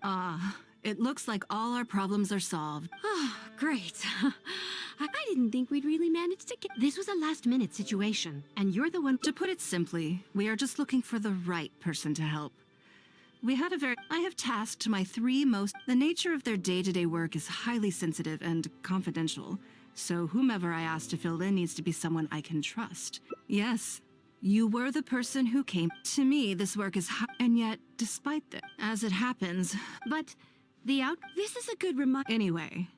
Ah, it looks like all our problems are solved. Oh, great. I didn't think we'd really manage to get... This was a last-minute situation, and you're the one... To put it simply, we are just looking for the right person to help. I have tasked my three most... The nature of their day-to-day work is highly sensitive and confidential, so whomever I ask to fill in needs to be someone I can trust. Yes, you were the person who came. To me, this work is and yet, despite that, as it happens... But this is a good reminder... Anyway,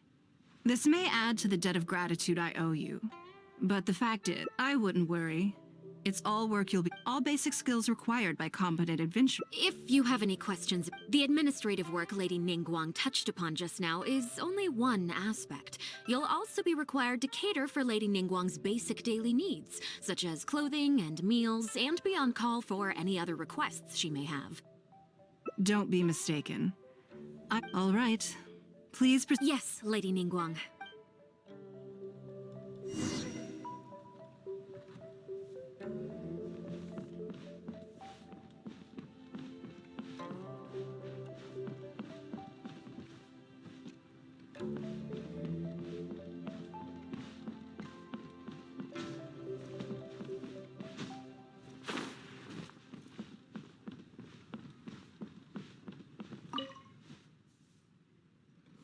this may add to the debt of gratitude I owe you. But the fact is, I wouldn't worry. It's all work all basic skills required by competent adventure. If you have any questions, the administrative work Lady Ningguang touched upon just now is only one aspect. You'll also be required to cater for Lady Ningguang's basic daily needs, such as clothing and meals, and be on call for any other requests she may have. Don't be mistaken. All right. Please Yes, Lady Ningguang.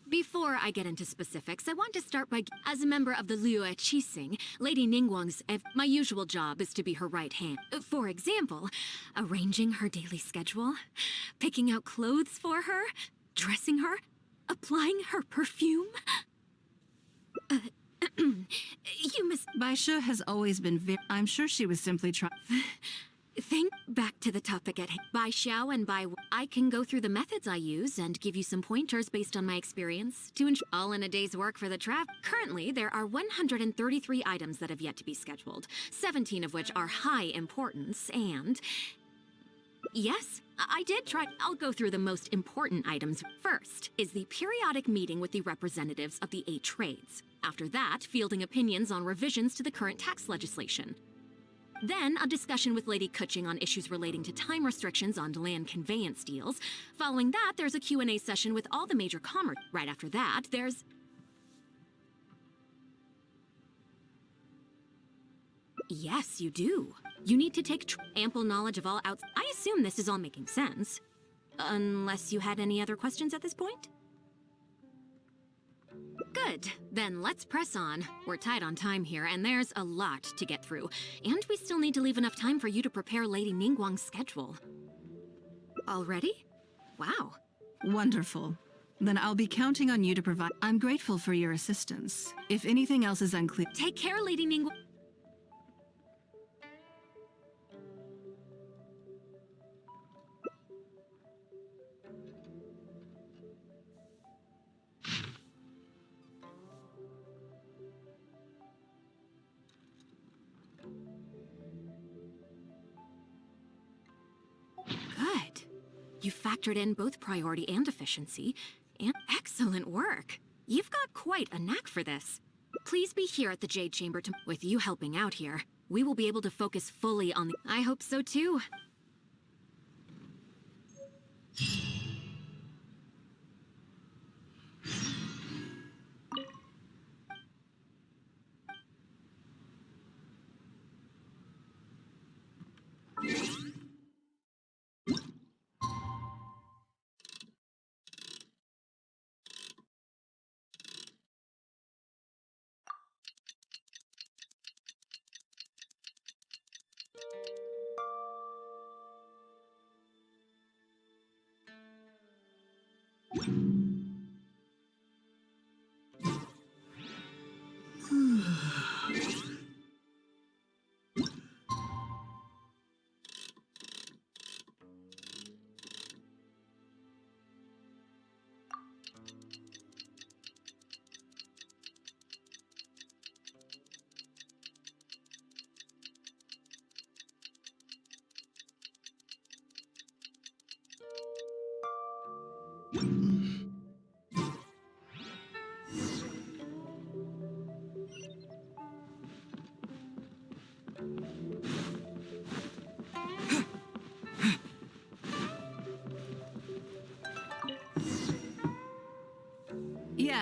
Before I get into specifics, I want to start by... As a member of the Liyue Qixing, Lady Ningguang's... My usual job is to be her right hand. For example, arranging her daily schedule, picking out clothes for her, dressing her, applying her perfume. You miss... Baisha has always been I'm sure she was simply trying... Think back to the topic at hand. By Xiao and by... I can go through the methods I use and give you some pointers based on my experience to ensure all in a day's work for the trap. Currently, there are 133 items that have yet to be scheduled, 17 of which are high importance, and... Yes, I did try. I'll go through the most important items. First is the periodic meeting with the representatives of the 8 trades. After that, fielding opinions on revisions to the current tax legislation. Then, a discussion with Lady Kuching on issues relating to time restrictions on land conveyance deals. Following that, there's a Q&A session with all the major commerce. Right after that, there's... Yes, you do. You need to take ample knowledge of all outs... I assume this is all making sense. Unless you had any other questions at this point? Good. Then let's press on. We're tight on time here, and there's a lot to get through. And we still need to leave enough time for you to prepare Lady Ningguang's schedule. Already? Wow. Wonderful. Then I'll be counting on you to provide... I'm grateful for your assistance. If anything else is unclear... Take care, Lady Ningguang. Good. You factored in both priority and efficiency, and excellent work. You've got quite a knack for this. Please be here at the Jade Chamber with you helping out here. We will be able to focus fully on the... I hope so too.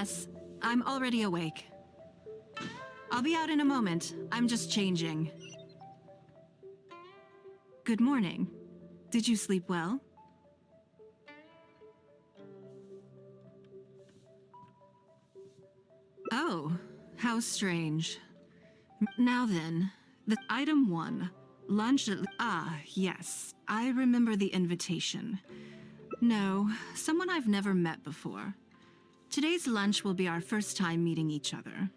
Yes, I'm already awake. I'll be out in a moment. I'm just changing. Good morning. Did you sleep well? Oh, how strange. Now then, the item 1. Lunch at... Ah, yes. I remember the invitation. No, someone I've never met before. Today's lunch will be our first time meeting each other.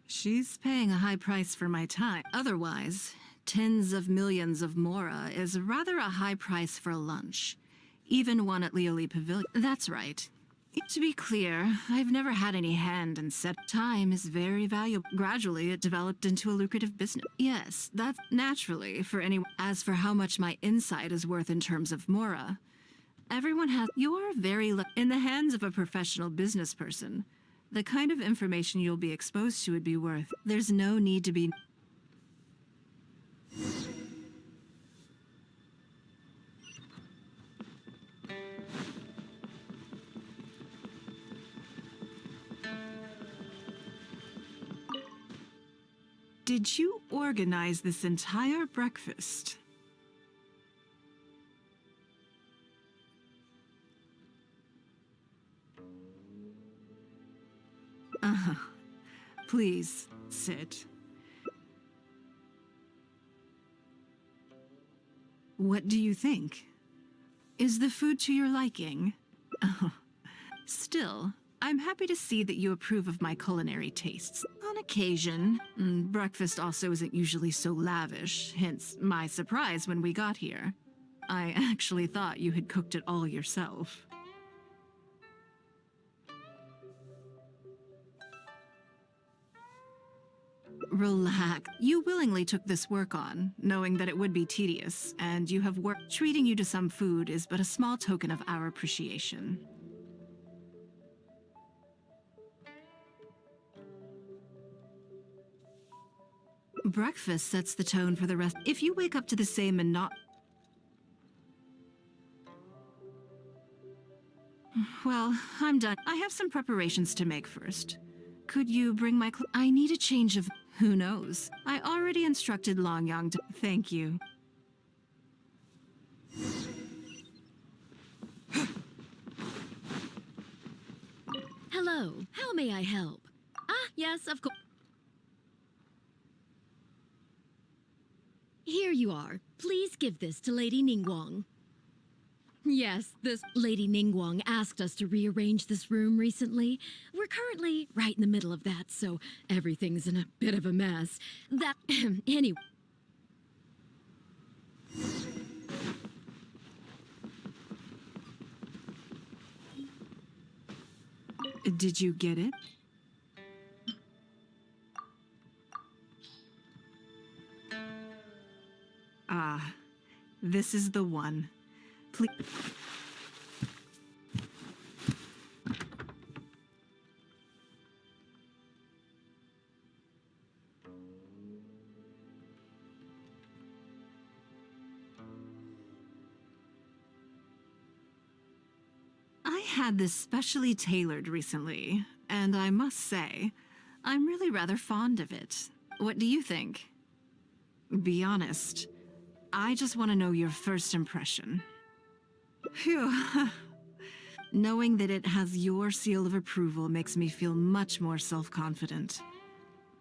She's paying a high price for my time. Otherwise, tens of millions of Mora is rather a high price for lunch. Even one at Leoli Pavilion. That's right. To be clear, I've never had any hand in set. Time is very valuable. Gradually, it developed into a lucrative business. Yes, that's naturally for anyone. As for how much my insight is worth in terms of Mora, everyone has. You're very in the hands of a professional business person. The kind of information you'll be exposed to would be worth. There's no need to be. Did you organize this entire breakfast? Please, sit. What do you think? Is the food to your liking? Still, I'm happy to see that you approve of my culinary tastes. On occasion, breakfast also isn't usually so lavish, hence my surprise when we got here. I actually thought you had cooked it all yourself. Relax. You willingly took this work on, knowing that it would be tedious, and you have worked. Treating you to some food is but a small token of our appreciation. Breakfast sets the tone for the rest. If you wake up to the same and not... Well, I'm done. I have some preparations to make first. Could you bring my I need a change of... Who knows? I already instructed Longyang to... Thank you. Hello, how may I help? Ah, yes, of course. Here you are. Please give this to Lady Ningguang. Yes, this Lady Ningguang asked us to rearrange this room recently. We're currently right in the middle of that, so everything's in a bit of a mess. That... anyway... Did you get it? Ah, this is the one. Please. I had this specially tailored recently, and I must say, I'm really rather fond of it. What do you think? Be honest. I just want to know your first impression. Phew. Knowing that it has your seal of approval makes me feel much more self-confident.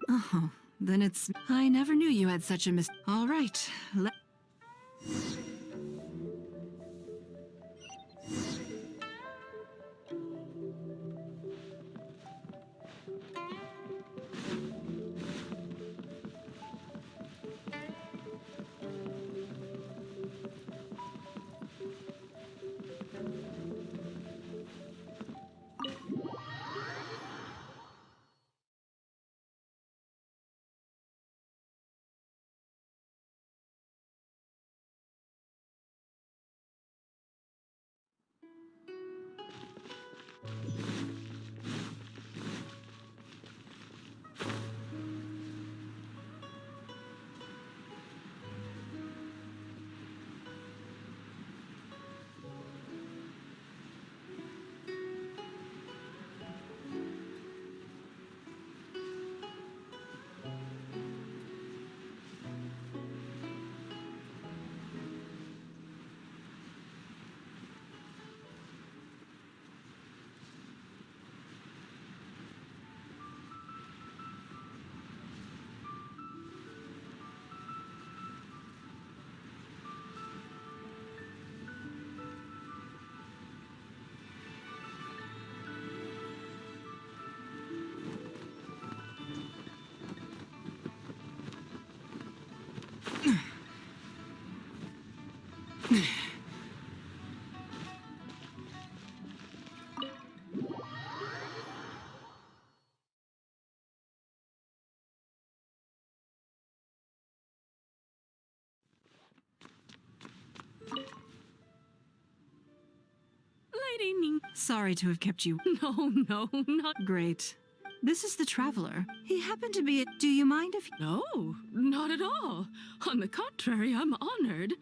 Oh, then it's... I never knew you had such a All right, Lady Ning. Sorry to have kept you. No, not. Great. This is the traveler. He happened to be. Do you mind if. No, not at all. On the contrary, I'm honored.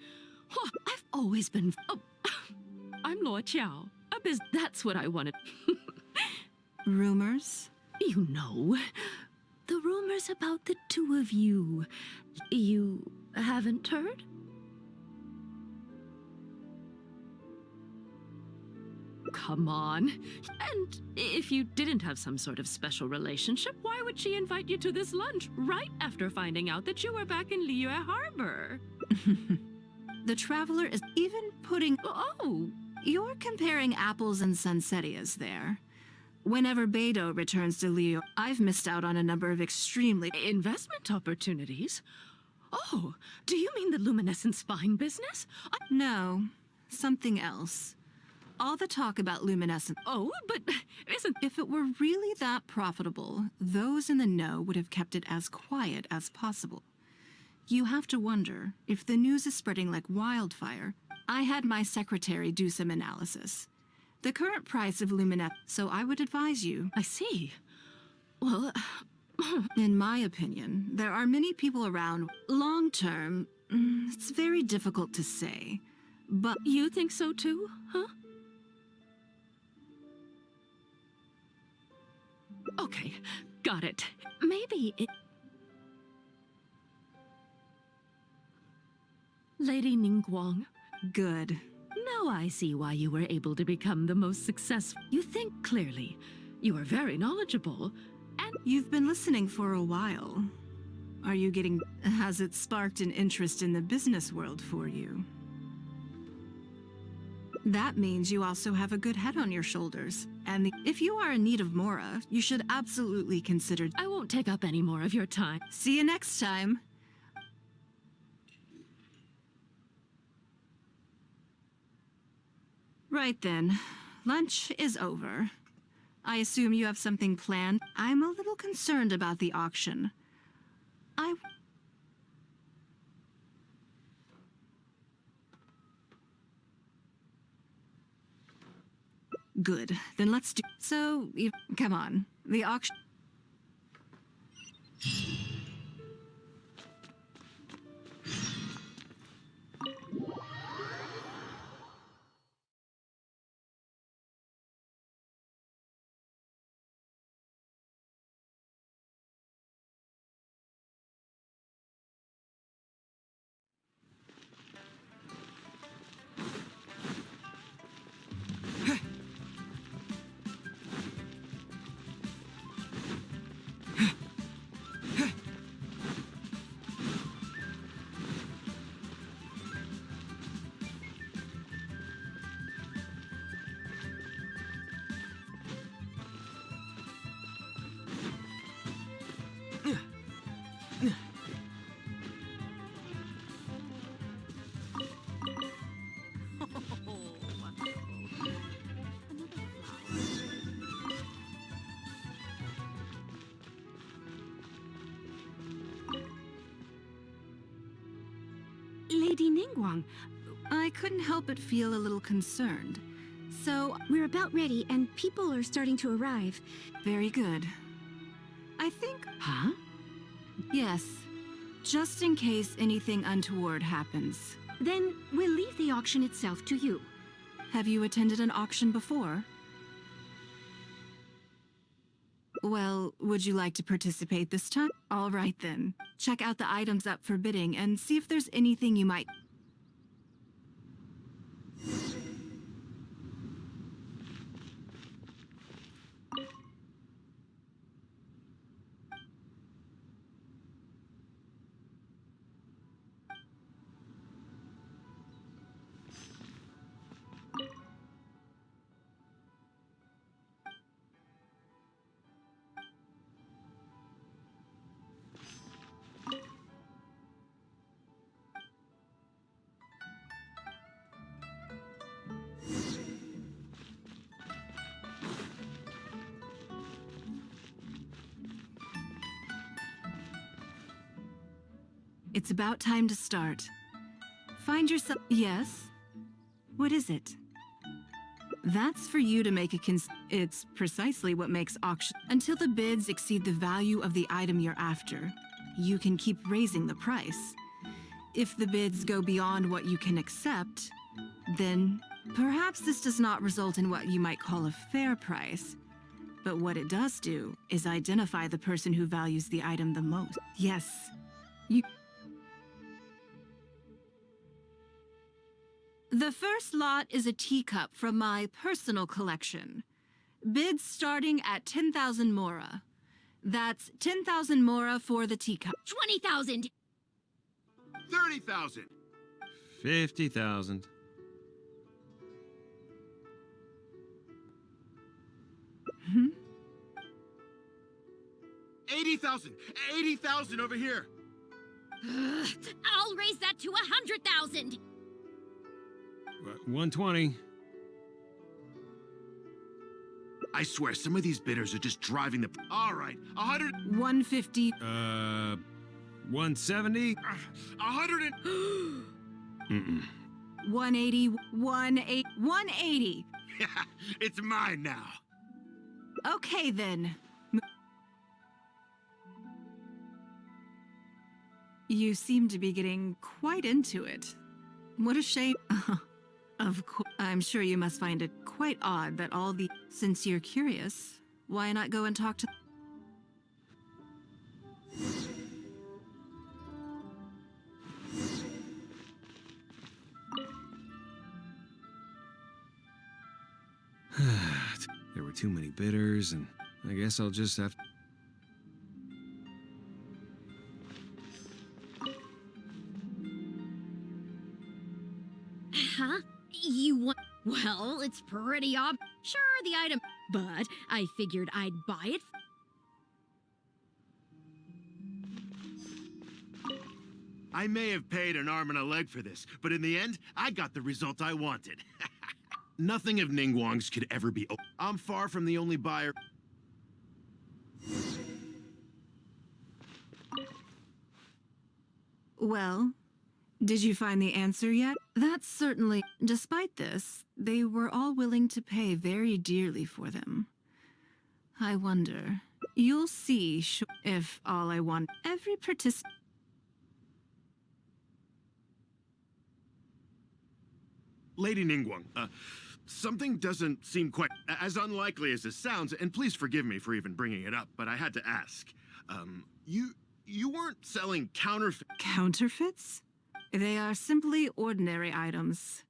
Huh, I've always been. Oh, I'm Luo Qiao. That's what I wanted. Rumors? You know, the rumors about the two of you. You haven't heard? Come on. And if you didn't have some sort of special relationship, why would she invite you to this lunch right after finding out that you were back in Liyue Harbor? The traveler is even putting. Oh, You're comparing apples and sunsettias there. Whenever Beidou returns to Liyue, I've missed out on a number of extremely. investment opportunities? Oh, do you mean the luminescent spine business? No, something else. All the talk about luminescent. Oh, but isn't... If it were really that profitable, those in the know would have kept it as quiet as possible. You have to wonder if the news is spreading like wildfire. I had my secretary do some analysis. The current price of luminescent, so I would advise you. I see. Well, In my opinion, there are many people around. Long term, it's very difficult to say. But you think so too, huh? Okay, got it. Maybe it... Lady Ningguang, good. now I see why you were able to become the most successful. You think clearly. You are very knowledgeable. And You've been listening for a while. Are you getting... Has it sparked an interest in the business world for you? That means you also have a good head on your shoulders. And if you are in need of Mora, you should absolutely consider... I won't take up any more of your time. See you next time. Right then. Lunch is over. I assume you have something planned. I'm a little concerned about the auction. Good. Then let's do... So, come on. The auction... Lady Ningguang, I couldn't help but feel a little concerned. So, we're about ready and people are starting to arrive. very good. I think... Huh? Yes. Just in case anything untoward happens. Then we'll leave the auction itself to you. Have you attended an auction before? Well, would you like to participate this time? All right then. Check out the items up for bidding and see if there's anything you might... It's about time to start. Find yourself... Yes? What is it? That's for you to make it's precisely what makes auction. Until the bids exceed the value of the item you're after, you can keep raising the price. If the bids go beyond what you can accept, then perhaps this does not result in what you might call a fair price. But what it does do is identify the person who values the item the most. Yes, you... The first lot is a teacup from my personal collection. Bids starting at 10,000 mora. That's 10,000 mora for the teacup. 20,000! 30,000! 50,000. Hmm? 80,000! 80,000 over here! I'll raise that to 100,000! 120. I swear, some of these bidders are just driving the... All right, 100... 150. 170. 100 and... Mm-mm. 180. 180. Yeah, it's mine now. Okay then. You seem to be getting quite into it. What a shame. Of course, I'm sure you must find it quite odd that all the... Since you're curious, why not go and talk to... There were too many bidders, and I guess I'll just have... Huh? You want... Well, it's pretty Sure, the item... But I figured I'd buy it. I may have paid an arm and a leg for this, but in the end, I got the result I wanted. Nothing of Ningguang's could ever be... I'm far from the only buyer... Well, did you find the answer yet? That's certainly... Despite this, they were all willing to pay very dearly for them. I wonder... You'll see if all I want... Every participant... Lady Ningguang, something doesn't seem quite as unlikely as this sounds, and please forgive me for even bringing it up, but I had to ask. You weren't selling counterfeit... Counterfeits? They are simply ordinary items.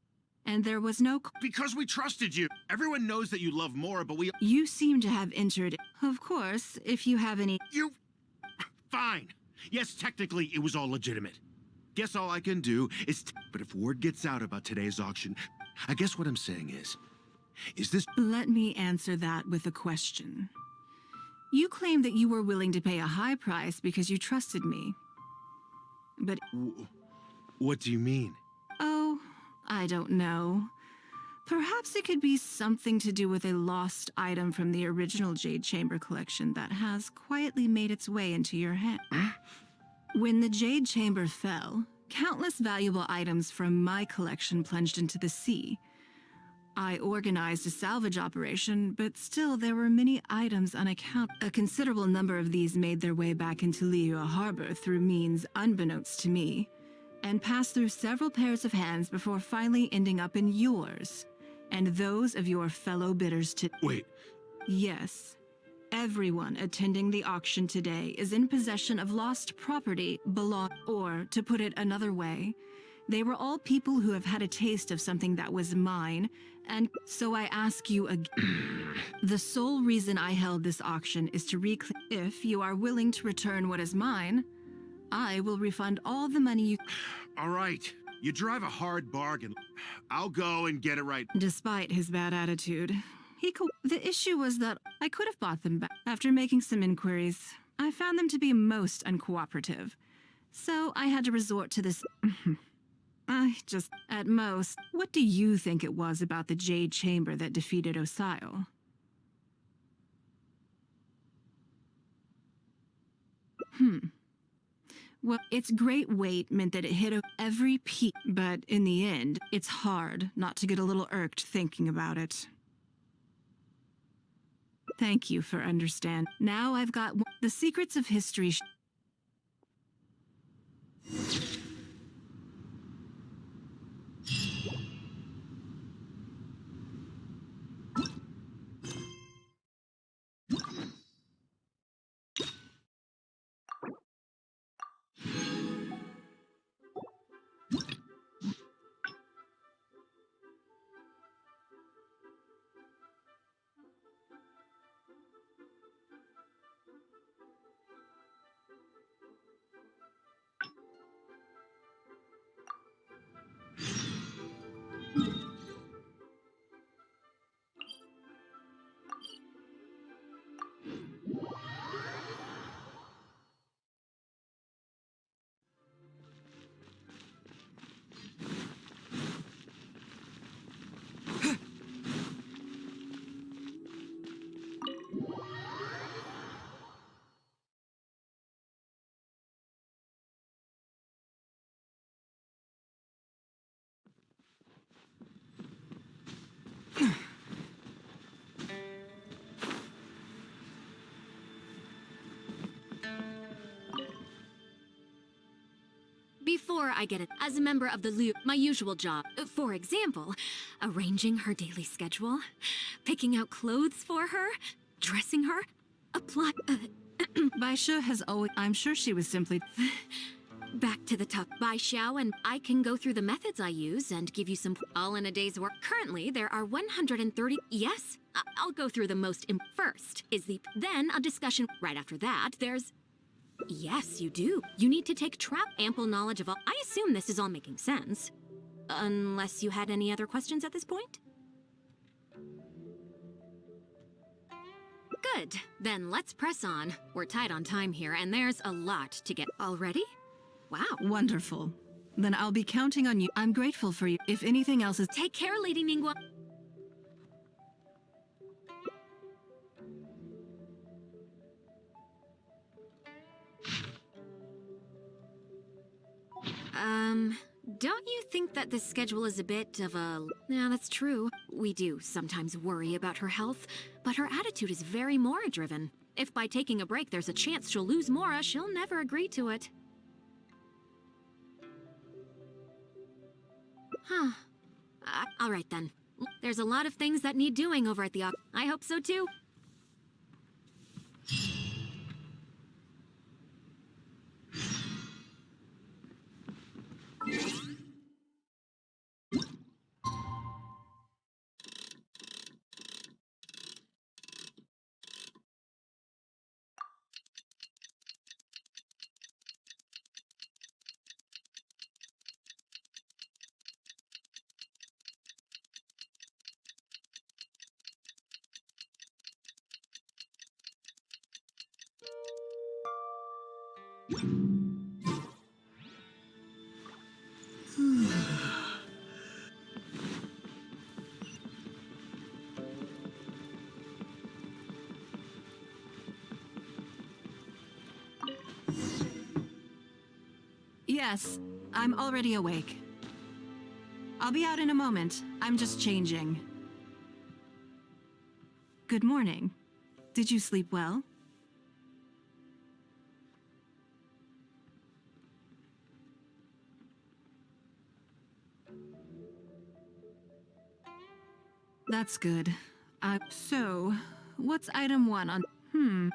And there was no... Because we trusted you. Everyone knows that you love Mora, but we... You seem to have entered... Of course, if you have any... You... Fine. Yes, technically, it was all legitimate. Guess all I can do is... But if word gets out about today's auction, I guess what I'm saying is this... Let me answer that with a question. You claim that you were willing to pay a high price because you trusted me. But... What do you mean? Oh, I don't know. Perhaps it could be something to do with a lost item from the original Jade Chamber collection that has quietly made its way into your hand. When the Jade Chamber fell, countless valuable items from my collection plunged into the sea. I organized a salvage operation, but still there were many items unaccounted. A considerable number of these made their way back into Liyue Harbor through means unbeknownst to me, and passed through several pairs of hands before finally ending up in yours, and those of your fellow bidders to... Wait. Yes. Everyone attending the auction today is in possession of lost property or, to put it another way, they were all people who have had a taste of something that was mine, and so I ask you again. The sole reason I held this auction is to reclaim. If you are willing to return what is mine, I will refund all the money you... All right. You drive a hard bargain. I'll go and get it right. Despite his bad attitude, the issue was that I could have bought them back. After making some inquiries, I found them to be most uncooperative. So I had to resort to this... At most, what do you think it was about the Jade Chamber that defeated Osile? Well, its great weight meant that it hit every piece, but in the end, it's hard not to get a little irked thinking about it. Thank you for understand. Now I've got the secrets of history. Before I get it, as a member of the Loop, my usual job, for example, arranging her daily schedule, picking out clothes for her, dressing her, apply. Baisha has always. I'm sure she was simply. Back to the top. By Xiao, and I can go through the methods I use and give you some all in a day's work. Currently, there are 130. Yes, I'll go through the most. First is then a discussion. Right after that, there's. Yes, you do. You need to take ample knowledge of all. I assume this is all making sense. Unless you had any other questions at this point? Good. Then let's press on. We're tight on time here, and there's a lot to get. Already? Wow. Wonderful. Then I'll be counting on you. I'm grateful for you. If anything else is. Take care, Lady Ningguang. Don't you think that this schedule is a bit of a... Yeah, that's true. We do sometimes worry about her health, but her attitude is very Mora-driven. If by taking a break there's a chance she'll lose Mora, she'll never agree to it. Huh. All right then. There's a lot of things that need doing over at the I hope so too. Yes, I'm already awake. I'll be out in a moment. I'm just changing. Good morning. Did you sleep well? That's good. So, what's item 1 on...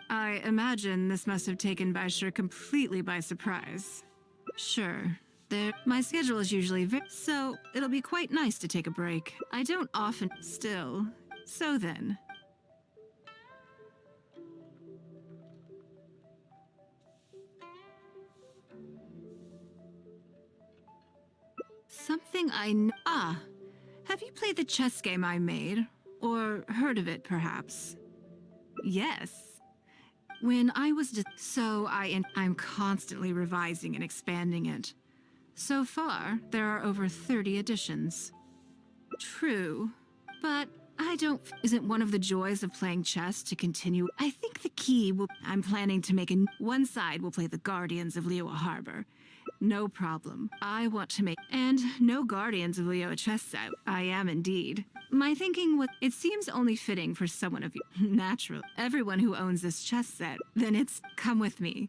I imagine this must have taken Baisha completely by surprise. Sure. My schedule is usually so it'll be quite nice to take a break. I don't often... Still. So then... Something have you played the chess game I made? Or heard of it, perhaps? Yes. When I was I'm constantly revising and expanding it. So far, there are over 30 editions. True, but isn't one of the joys of playing chess to continue? I think the key I'm planning to make one side will play the Guardians of Liyue Harbor. No problem. I want to make... And no Guardians of Leo a chess set. I am indeed. My thinking was, it seems only fitting for someone of you. Natural. Everyone who owns this chess set, then it's come with me.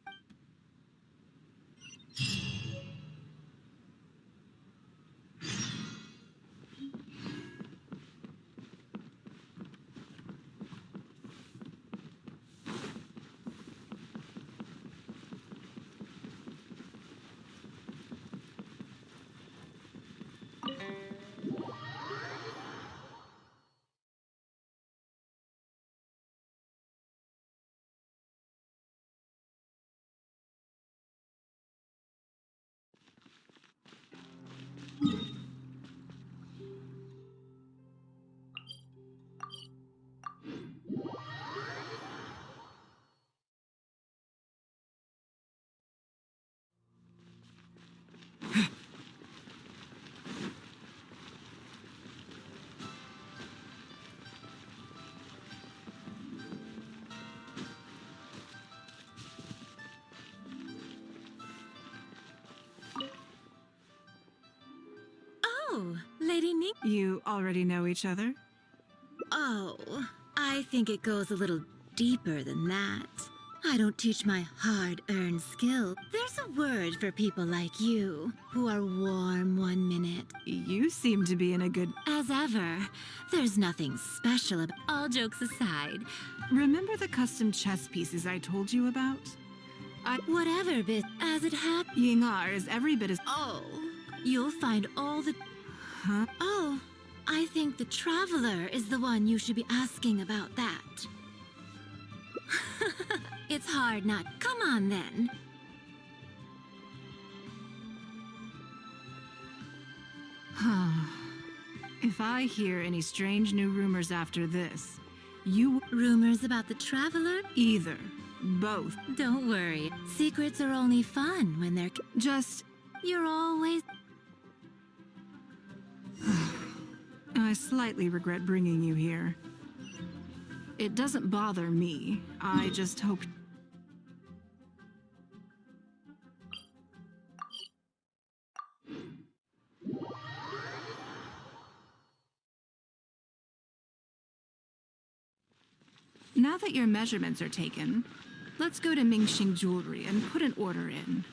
Oh, Lady Ning. You already know each other? Oh, I think it goes a little deeper than that. I don't teach my hard-earned skill. There's a word for people like you, who are warm 1 minute. You seem to be in a good... As ever, there's nothing special about... All jokes aside, Remember the custom chess pieces I told you about? whatever bit as it happens... Yingar is every bit as... Oh, you'll find all the... Huh? Oh, I think the Traveler is the one you should be asking about that. It's hard not... Come on, then. If I hear any strange new rumors after this, you... Rumors about the Traveler? Either. Both. Don't worry. Secrets are only fun when they're... Just... You're always... I slightly regret bringing you here. It doesn't bother me. I just hope... Now that your measurements are taken, let's go to Mingxing Jewelry and put an order in.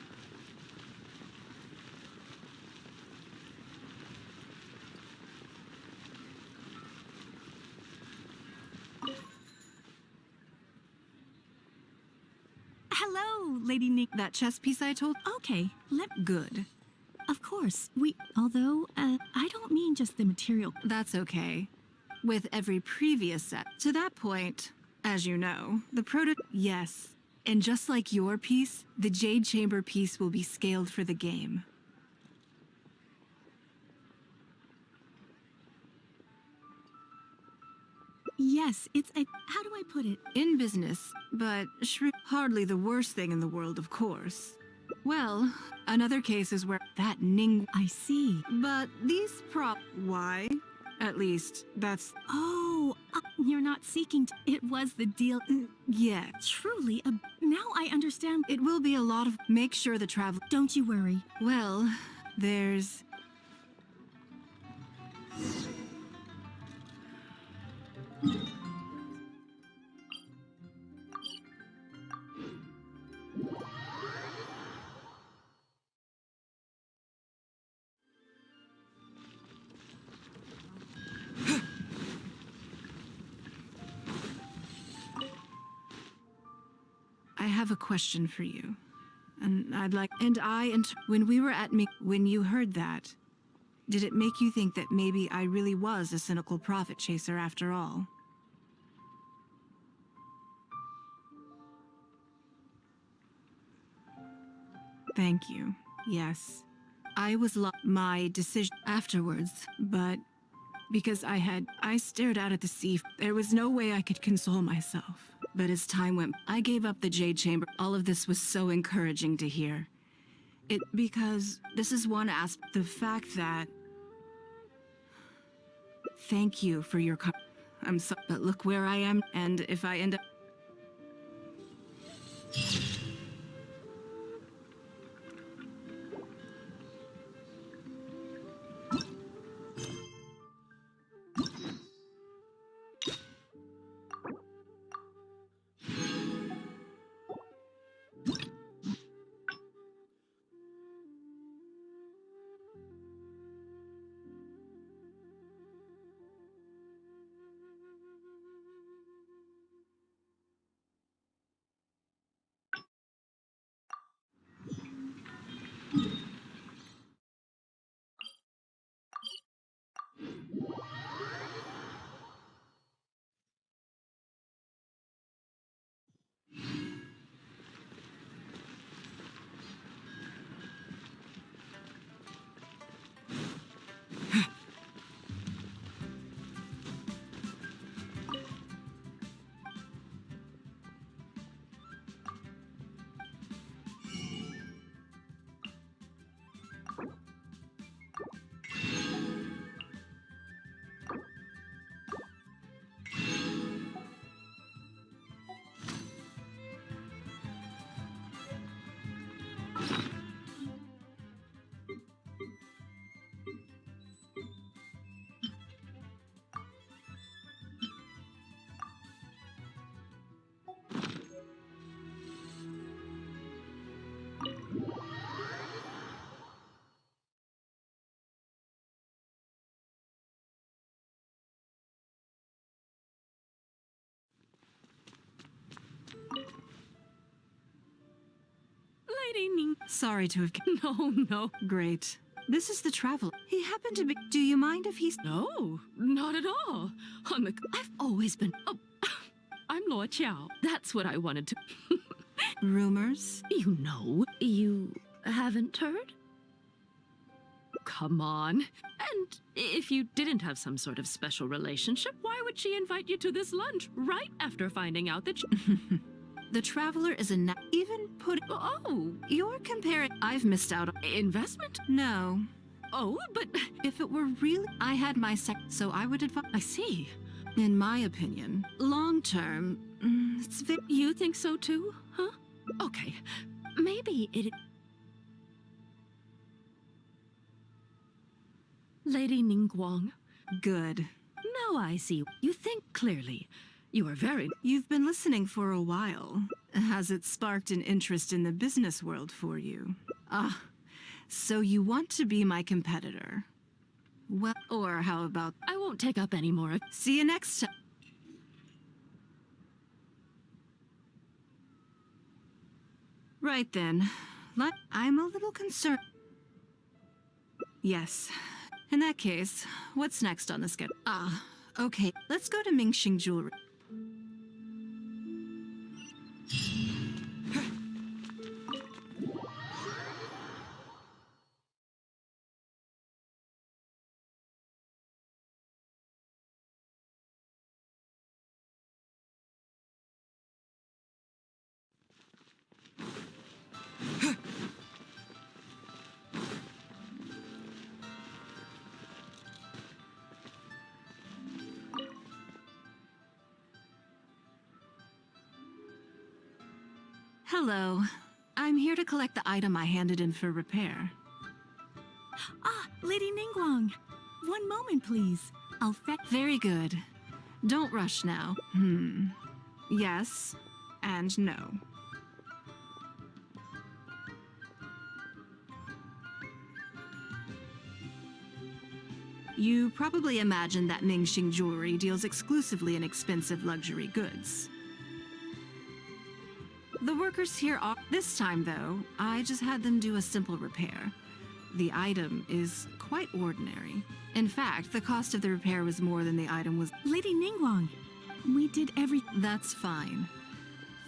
Hello, Lady Ning. That chess piece I told... Okay, Good. of course, although, I don't mean just the material. That's okay. With every previous set. To that point, as you know, the yes. And just like your piece, the Jade Chamber piece will be scaled for the game. Yes, it's a... How do I put it? In business, but hardly the worst thing in the world, of course. Well, another case is where that Ning... I see. But these Why? At least, that's... Oh, you're not seeking to... It was the deal. Yeah. Truly, now I understand. It will be a lot of... Make sure the travel... Don't you worry. Well, there's... I have a question for you. And I'd like... when we were at me... When you heard that, did it make you think that maybe I really was a cynical profit chaser after all? Thank you. Yes. I was my decision afterwards, but because I stared out at the sea. There was no way I could console myself. But as time went, I gave up the Jade Chamber. All of this was so encouraging to hear. Because this is one aspect, the fact that... Thank you for your I'm so... But look where I am, and if I end up... Lady Ning. Sorry to have. No. Great. This is the traveler. He happened to be. Do you mind if he's. No, not at all. I've always been. Oh, I'm Lord Qiao. That's what I wanted to. Rumors? You haven't heard? Come on. And if you didn't have some sort of special relationship, why would she invite you to this lunch right after finding out that The traveler is a. Even put. Oh, You're comparing. I've missed out on. investment? No. Oh, but If it were really. I had my so I would advise. I see. In my opinion, long term, it's very. You think so too, huh? Okay. Maybe it... Lady Ningguang, Good. now I see. You think clearly. You are very... You've been listening for a while. Has it sparked an interest in the business world for you? Ah, so you want to be my competitor. Well, or how about... I won't take up any more of... See you next time. Right then. I'm a little concerned. Yes. In that case, what's next on the schedule? Ah, okay. Let's go to Mingxing Jewelry. Hello. I'm here to collect the item I handed in for repair. Ah, Lady Ningguang. One moment, please. I'll fetch... Very good. Don't rush now. Yes and no. You probably imagine that Mingxing Jewelry deals exclusively in expensive luxury goods. The workers here are... This time, though, I just had them do a simple repair. The item is quite ordinary. In fact, the cost of the repair was more than the item was... Lady Ningguang, we did every... That's fine.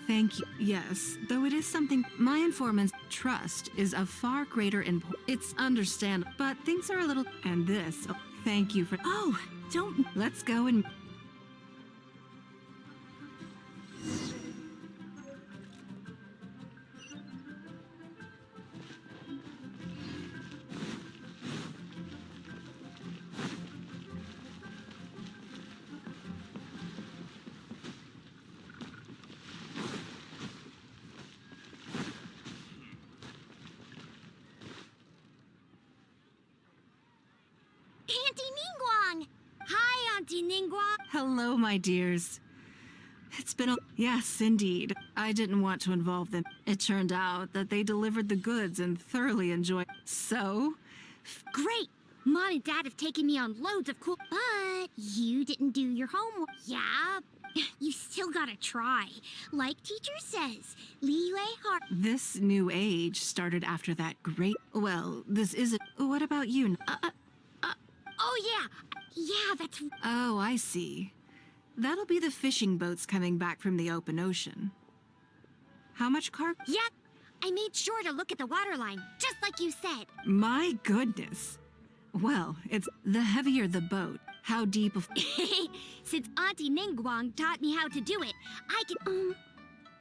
Thank you. Yes, though it is something... My informant's trust is of far greater importance. It's understandable, but things are a little... And this... Oh, thank you for... Oh, don't... Let's go and... Auntie Ningguang! Hi, Auntie Ningguang! Hello, my dears. It's been a... Yes, indeed. I didn't want to involve them. It turned out that they delivered the goods and thoroughly enjoyed... So? Great! Mom and Dad have taken me on loads of cool... But you didn't do your homework. Yeah, you still gotta try. Like teacher says, Liyue Har... This new age started after that great... Well, this isn't... What about you? Oh yeah! Yeah, that's... Oh, I see. That'll be the fishing boats coming back from the open ocean. How much cargo? Yeah, I made sure to look at the waterline, just like you said. My goodness. Well, it's the heavier the boat, how deep of... Since Auntie Ningguang taught me how to do it, I can...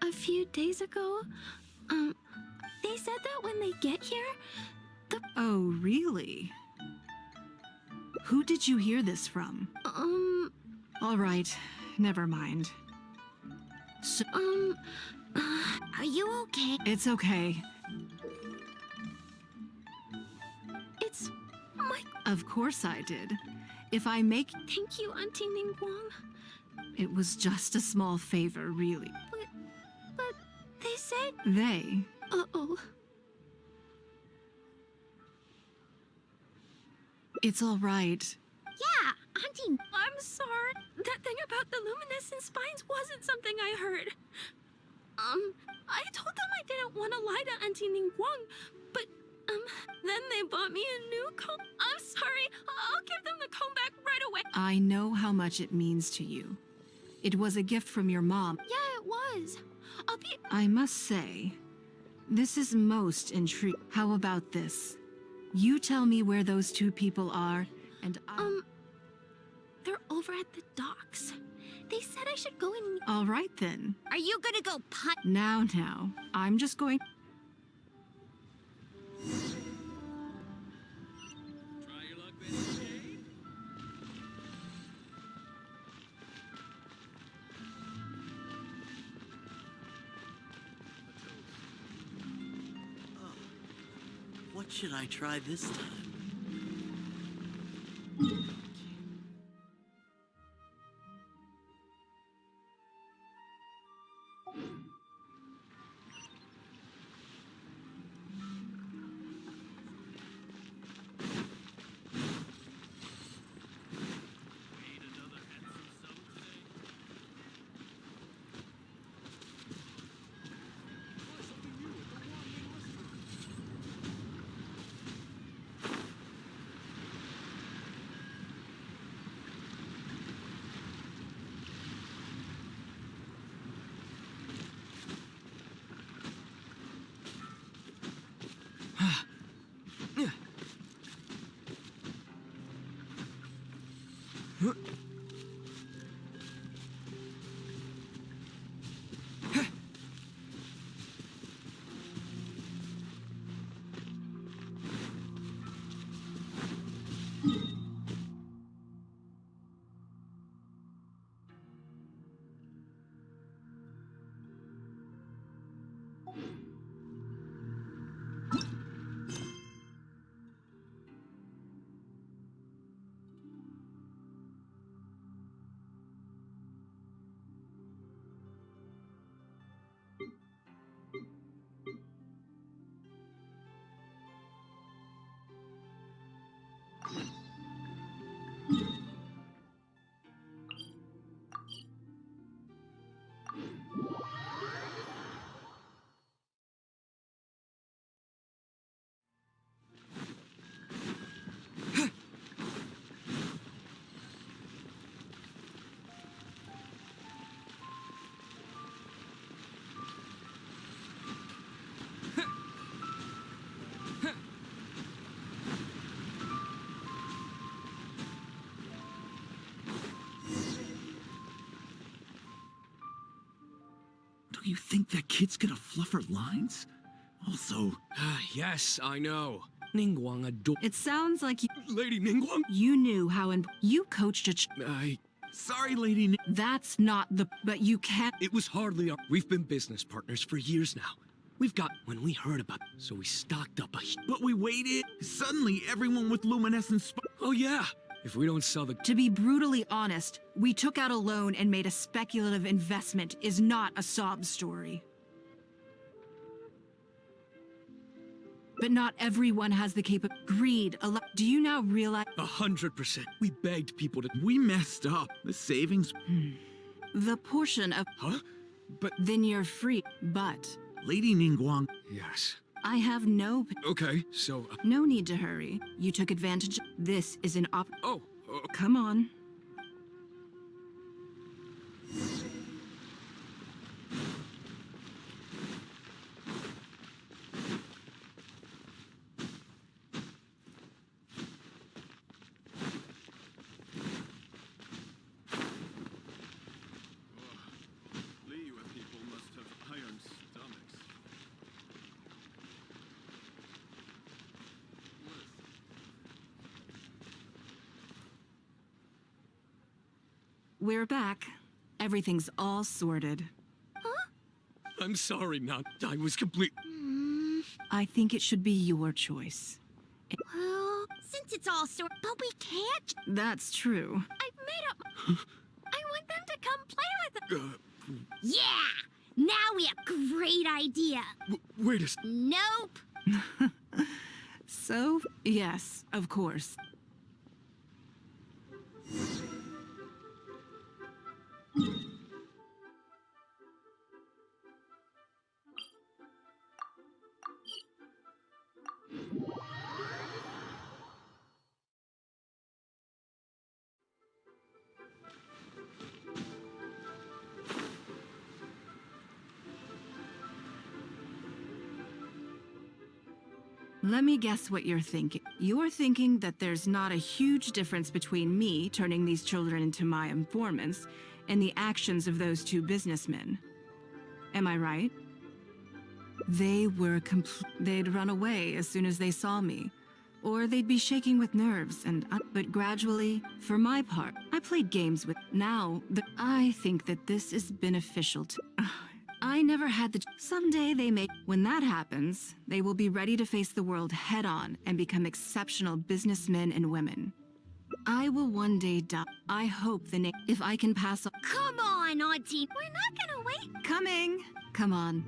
A few days ago, they said that when they get here, Oh, really? Who did you hear this from? All right, never mind. So, Are you okay? it's okay. Of course I did. If I make... Thank you, Auntie Ningguang. It was just a small favor, really. But they said... They... Uh-oh. It's all right. Yeah, Auntie... I'm sorry. That thing about the luminescent spines wasn't something I heard. I told them I didn't want to lie to Auntie Ningguang, but, then they bought me a new comb. I'm sorry. I'll give them the comb back right away. I know how much it means to you. It was a gift from your mom. Yeah, it was. I'll be... I must say, this is most intriguing. How about this? You tell me where those two people are, and They're over at the docks. They said I should go and... All right, then. Are you gonna go punt? Now, I'm just going... What should I try this time? Do you think that kid's gonna fluff her lines? Also... Yes, I know. Ningguang adore... It sounds like Lady Ningguang? you knew how you coached Sorry, Lady Ning... That's not the... But you can't... It was hardly our... We've been business partners for years now. We've got... When we heard about it, so we stocked up a... But we waited. Suddenly, everyone with luminescent Oh, yeah. If we don't sell the... To be brutally honest, we took out a loan and made a speculative investment is not a sob story. But not everyone has the greed. Do you now realize... 100%. We begged people to... We messed up. The savings... The portion of... Huh? But... Then you're free. But... Lady Ningguang... Yes. I have no... Okay, so... No need to hurry. You took advantage... This is an Oh, Come on. Liyue people must have iron stomachs. We're back. Everything's all sorted. I'm sorry, Nan. I was complete... I think it should be your choice. Well, since it's all sort, but we can't. That's true. I've made up. I want them to come play with us. Yeah! Now we have great idea. Wait a Nope. So, yes, of course. Let me guess what you're thinking. You're thinking that there's not a huge difference between me turning these children into my informants and the actions of those two businessmen. Am I right? They'd run away as soon as they saw me, or they'd be shaking with nerves but gradually, for my part, I played games with. I think that this is beneficial to. I never had the. Someday they may. When that happens, they will be ready to face the world head on and become exceptional businessmen and women. I will one day die. I hope if I can pass on. Come on, Auntie. We're not gonna wait. Coming! Come on.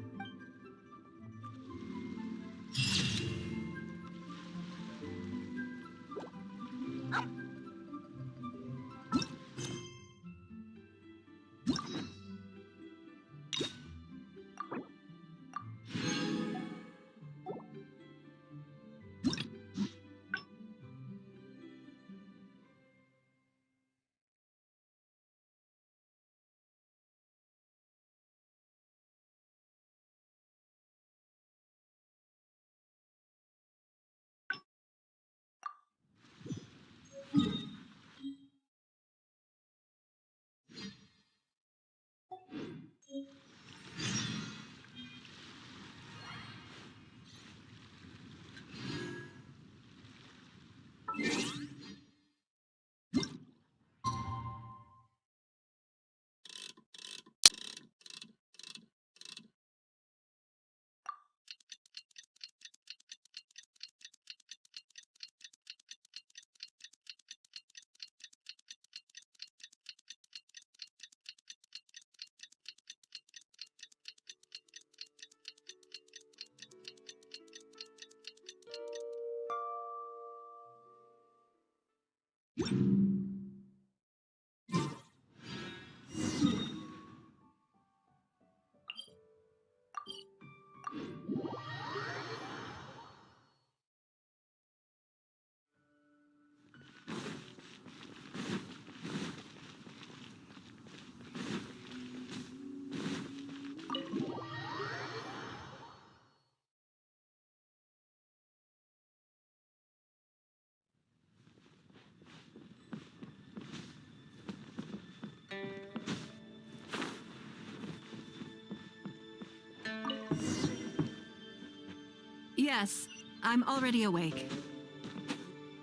Yes, I'm already awake.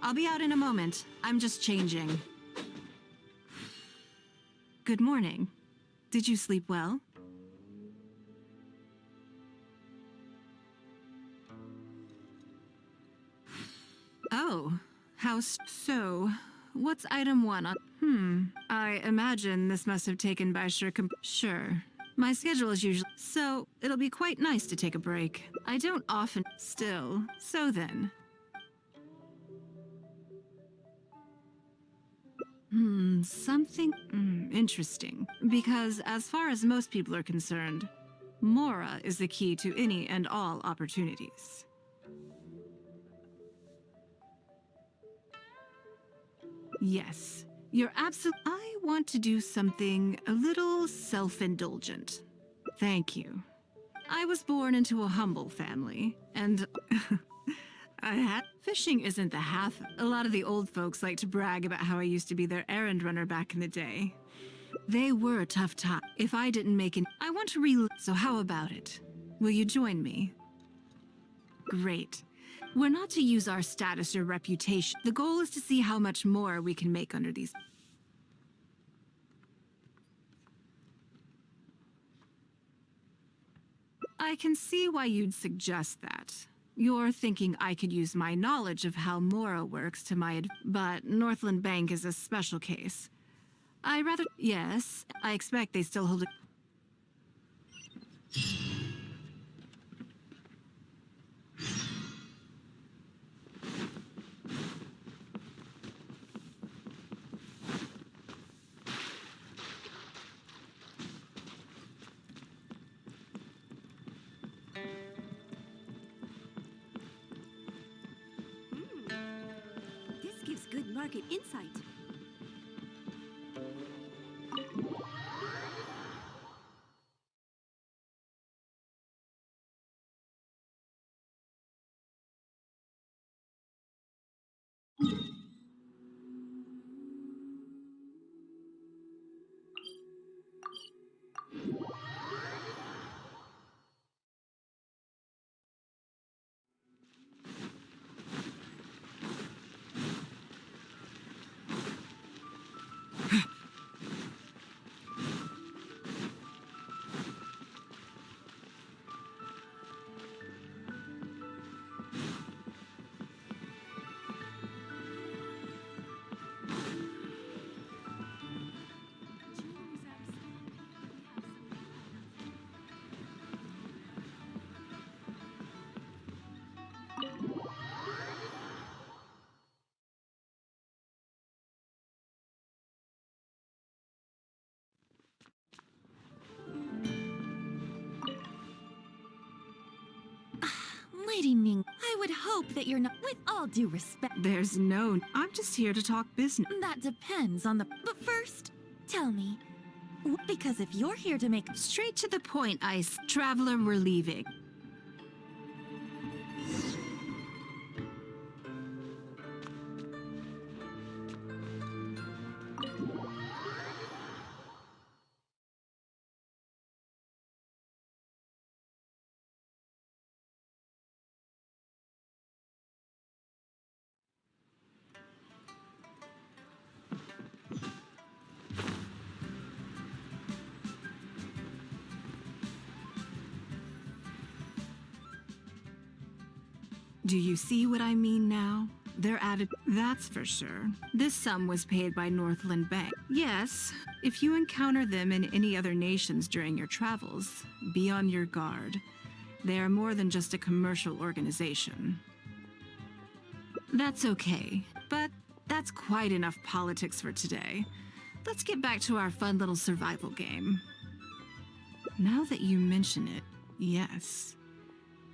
I'll be out in a moment. I'm just changing. Good morning. Did you sleep well? Oh, so? What's item 1 on? I imagine this must have taken by Sure. My schedule is usually. So, it'll be quite nice to take a break. I don't often. Still. So then. Something. Interesting. Because as far as most people are concerned, Mora is the key to any and all opportunities. Yes, you're absolutely. I want to do something a little self-indulgent. Thank you. I was born into a humble family, and fishing isn't the half. A lot of the old folks like to brag about how I used to be their errand runner back in the day. They were a tough time. If I didn't make it, I want to So how about it? Will you join me? Great. We're not to use our status or reputation. The goal is to see how much more we can make under these. I can see why you'd suggest that. You're thinking I could use my knowledge of how Mora works to my but Northland Bank is a special case. Yes, I expect they still hold it. This gives good market insight. Lady Ning, I would hope that you're not. With all due respect, There's no. I'm just here to talk business. that depends on the. But first, tell me. Because if you're here to make. Straight to the point, Ice. Traveler, we're leaving. Do you see what I mean now? They're added. That's for sure. This sum was paid by Northland Bank. Yes, if you encounter them in any other nations during your travels, be on your guard. They are more than just a commercial organization. That's okay, but that's quite enough politics for today. Let's get back to our fun little survival game. Now that you mention it, yes.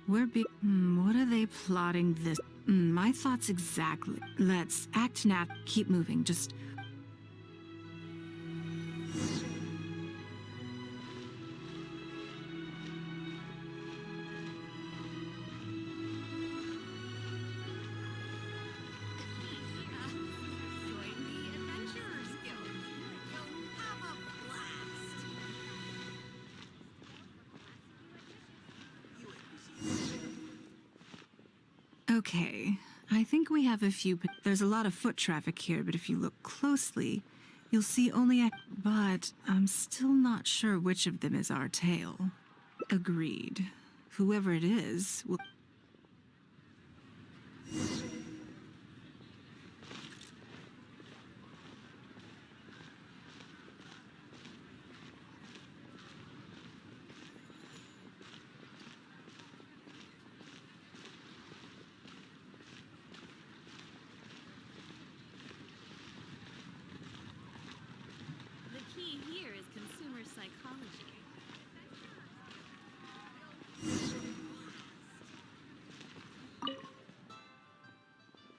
What are they plotting this? My thoughts exactly. Let's act keep moving, just... Okay, I think we have a few. There's a lot of foot traffic here, but if you look closely, you'll see only a. But I'm still not sure which of them is our tail. Agreed. Whoever it is will. The key here is consumer psychology.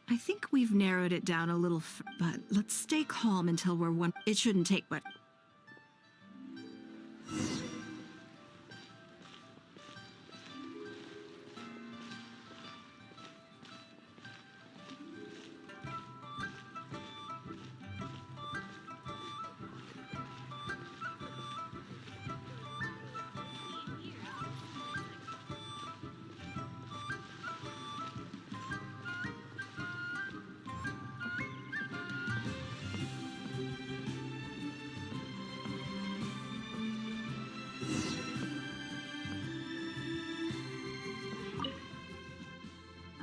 I think we've narrowed it down a little, but let's stay calm until we're one. It shouldn't take but.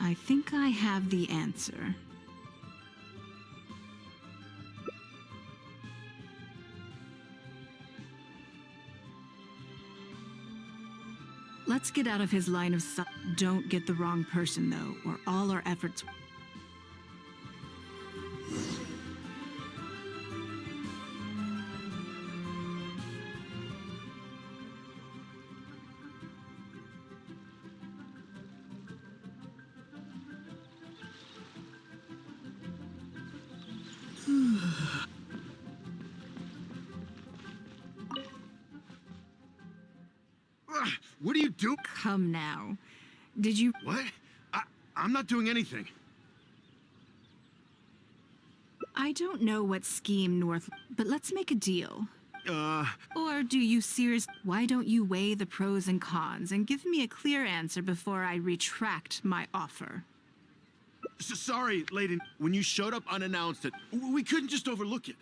I think I have the answer. Let's get out of his line of sight. Don't get the wrong person, though, or all our efforts. Ugh, what do you do? Come now. Did you... What? I'm not doing anything. I don't know what scheme North... But let's make a deal. Or do you seriously... Why don't you weigh the pros and cons and give me a clear answer before I retract my offer? Sorry, Lady. When you showed up unannounced, we couldn't just overlook it.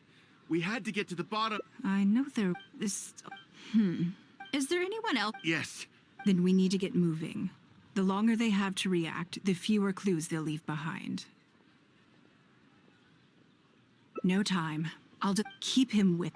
We had to get to the bottom. I know there... Is there anyone else? Yes. Then we need to get moving. The longer they have to react, the fewer clues they'll leave behind. No time. I'll just keep him with...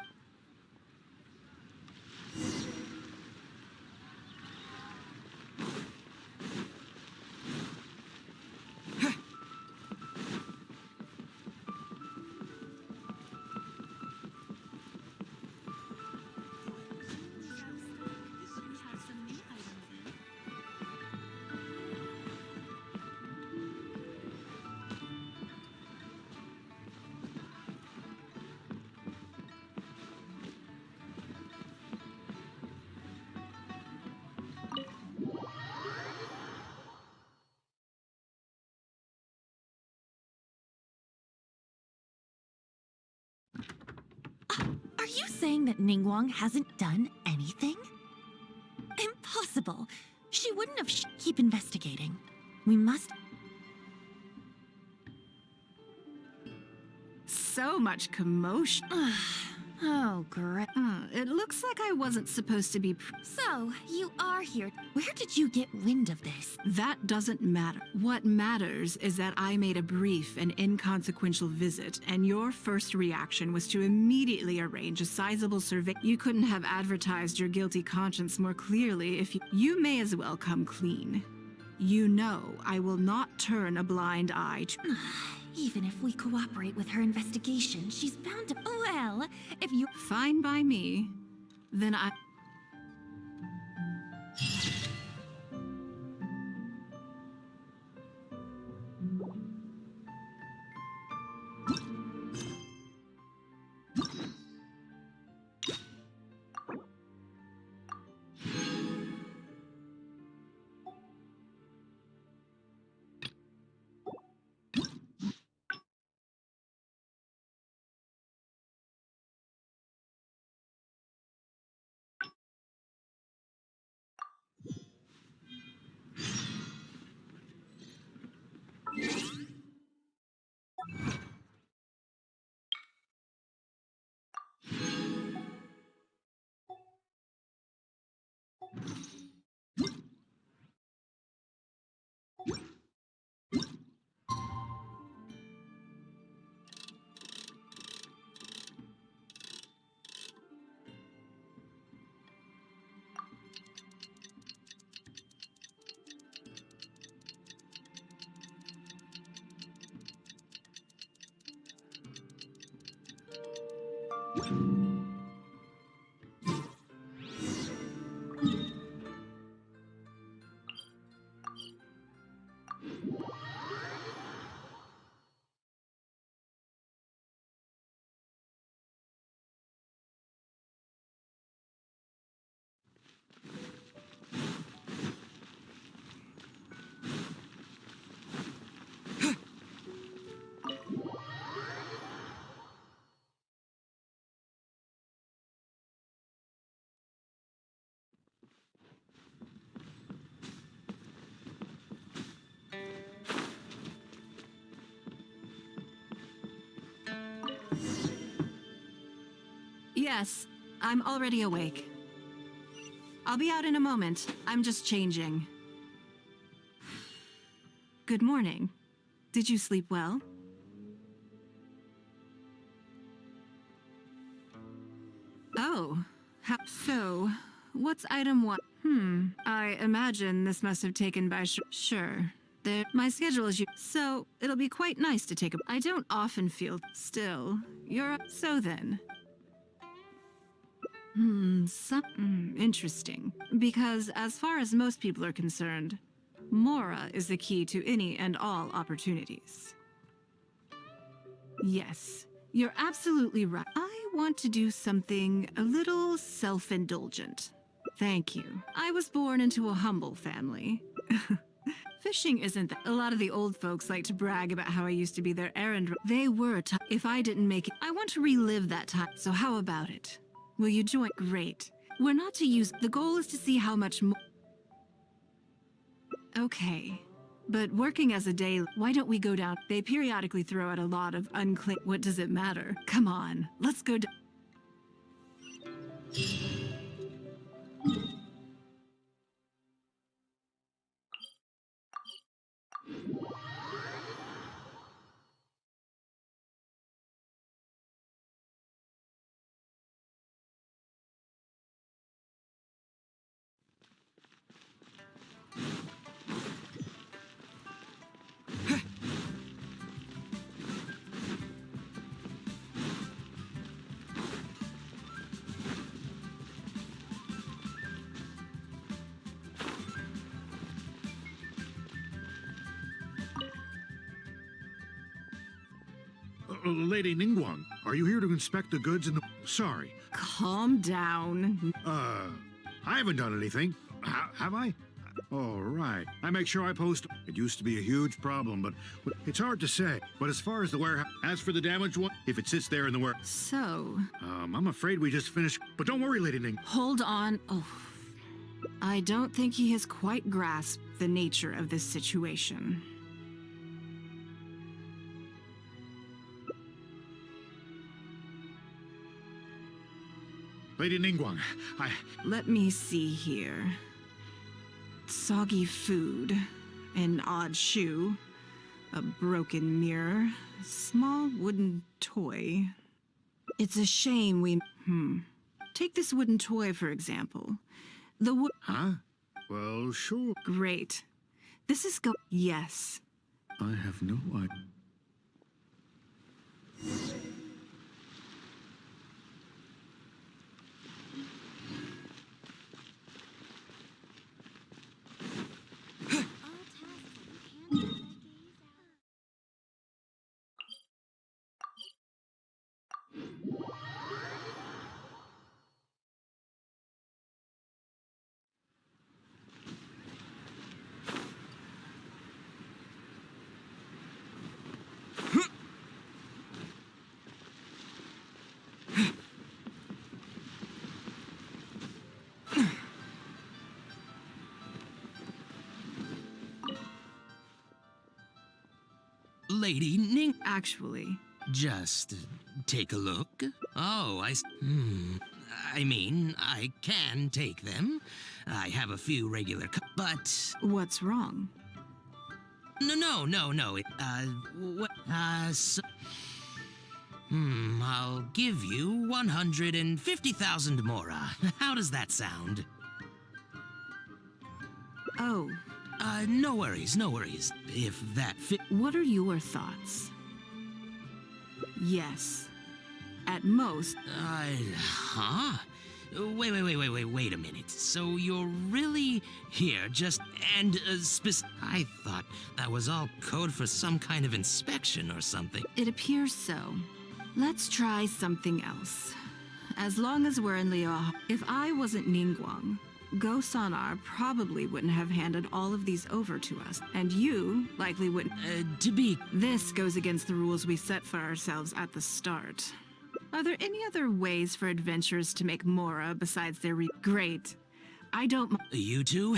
Are you saying that Ningguang hasn't done anything? Impossible. She wouldn't have keep investigating. We must... So much commotion. Oh, great. It looks like I wasn't supposed to be... So, you are here. Where did you get wind of this? That doesn't matter. What matters is that I made a brief and inconsequential visit, and your first reaction was to immediately arrange a sizable survey. You couldn't have advertised your guilty conscience more clearly if you... You may as well come clean. You know I will not turn a blind eye to... Even if we cooperate with her investigation, she's bound to... Well, if you... Fine by me. Then I... Yes, I'm already awake. I'll be out in a moment. I'm just changing. Good morning. Did you sleep well? Oh, so, what's item one? I imagine this must have taken by sure. My schedule is so it'll be quite nice to take a. I don't often feel still. So then. Interesting. Because as far as most people are concerned, Mora is the key to any and all opportunities. Yes, you're absolutely right. I want to do something a little self-indulgent. Thank you. I was born into a humble family. Fishing isn't a lot of the old folks like to brag about how I used to be their errand. They were if I didn't make it, I want to relive that time. So how about it? Will you join? Great. We're not to use. The goal is to see how much more. Okay. But working as a day, why don't we go down? They periodically throw out a lot of unclaimed. What does it matter? Come on, let's go down. Lady Ningguang, are you here to inspect the goods in the... Sorry. Calm down. I haven't done anything. Have I? All right. I make sure I post... It used to be a huge problem, but it's hard to say. But as far as the warehouse... As for the damaged one, if it sits there in the warehouse... So... I'm afraid we just finished... But don't worry, Lady Ning. Hold on. Oh. I don't think he has quite grasped the nature of this situation. Lady Ningguang, Let me see here. Soggy food, an odd shoe, a broken mirror, small wooden toy. It's a shame we... Take this wooden toy, for example. The wood... Huh? Well, sure. Great. This is Yes. I have no idea. Lady Ning... Actually, Just take a look. Oh, I mean, I can take them. I have a few regular but... what's wrong? No. What? I'll give you 150,000 mora. How does that sound? Oh, No worries. If that fit... what are your thoughts? Yes. At most, Huh? Wait a minute. So you're really here just... And, I thought that was all code for some kind of inspection or something. it appears so. Let's try something else. As long as we're in Liao, if I wasn't Ningguang, Go Sonar probably wouldn't have handed all of these over to us, and you likely wouldn't. This goes against the rules we set for ourselves at the start. Are there any other ways for adventurers to make Mora besides their Great. I don't... You two...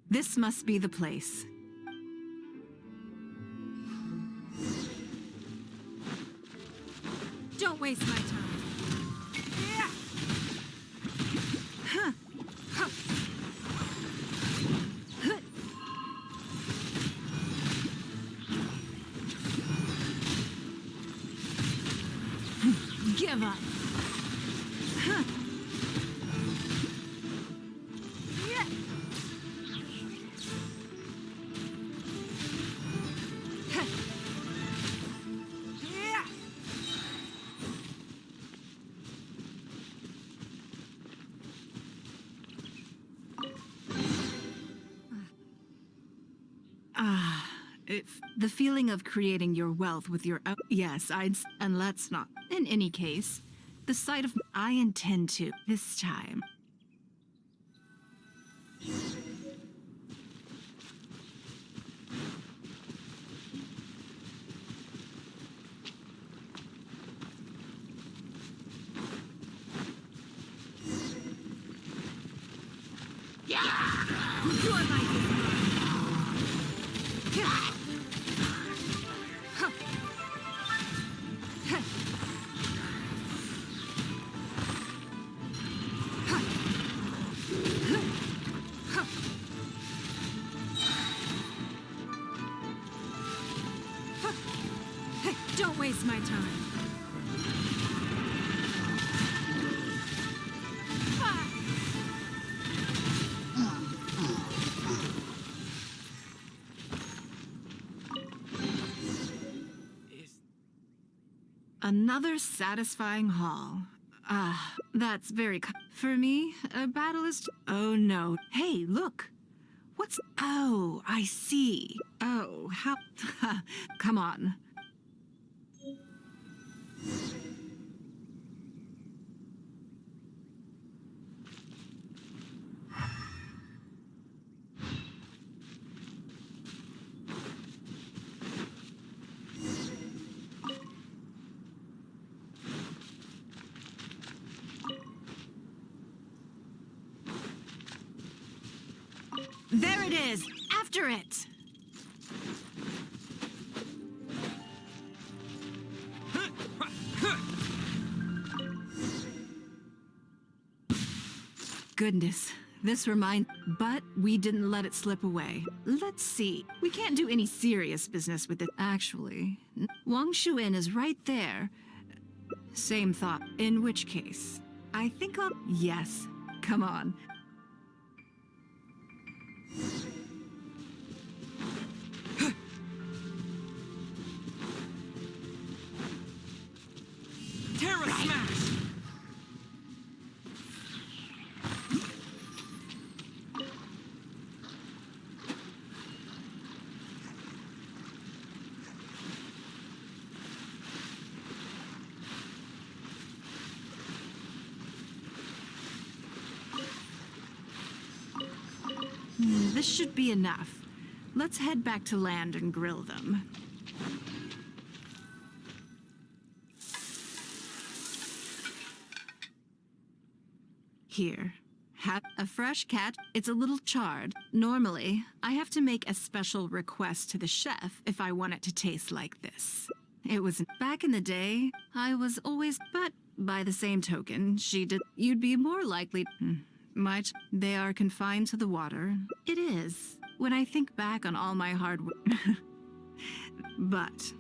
This must be the place. Don't waste my time. Give up. The feeling of creating your wealth with your yes, and let's not. In any case, the sight of I intend to this time. Don't waste my time. Another satisfying haul. That's very for me, a battle is oh no. Hey, look. What's oh, I see. Oh, how come on. There it is! After it! Goodness, this but we didn't let it slip away. Let's see. We can't do any serious business with it. Actually, Wang Shuin is right there. Same thought. In which case, I think I'll... Yes. Come on. Terra Smash! This should be enough. Let's head back to land and grill them. Here. Have a fresh catch. It's a little charred. Normally, I have to make a special request to the chef if I want it to taste like this. It was back in the day, I was always, but by the same token, you'd be more likely, they are confined to the water. It is, when I think back on all my hard work. But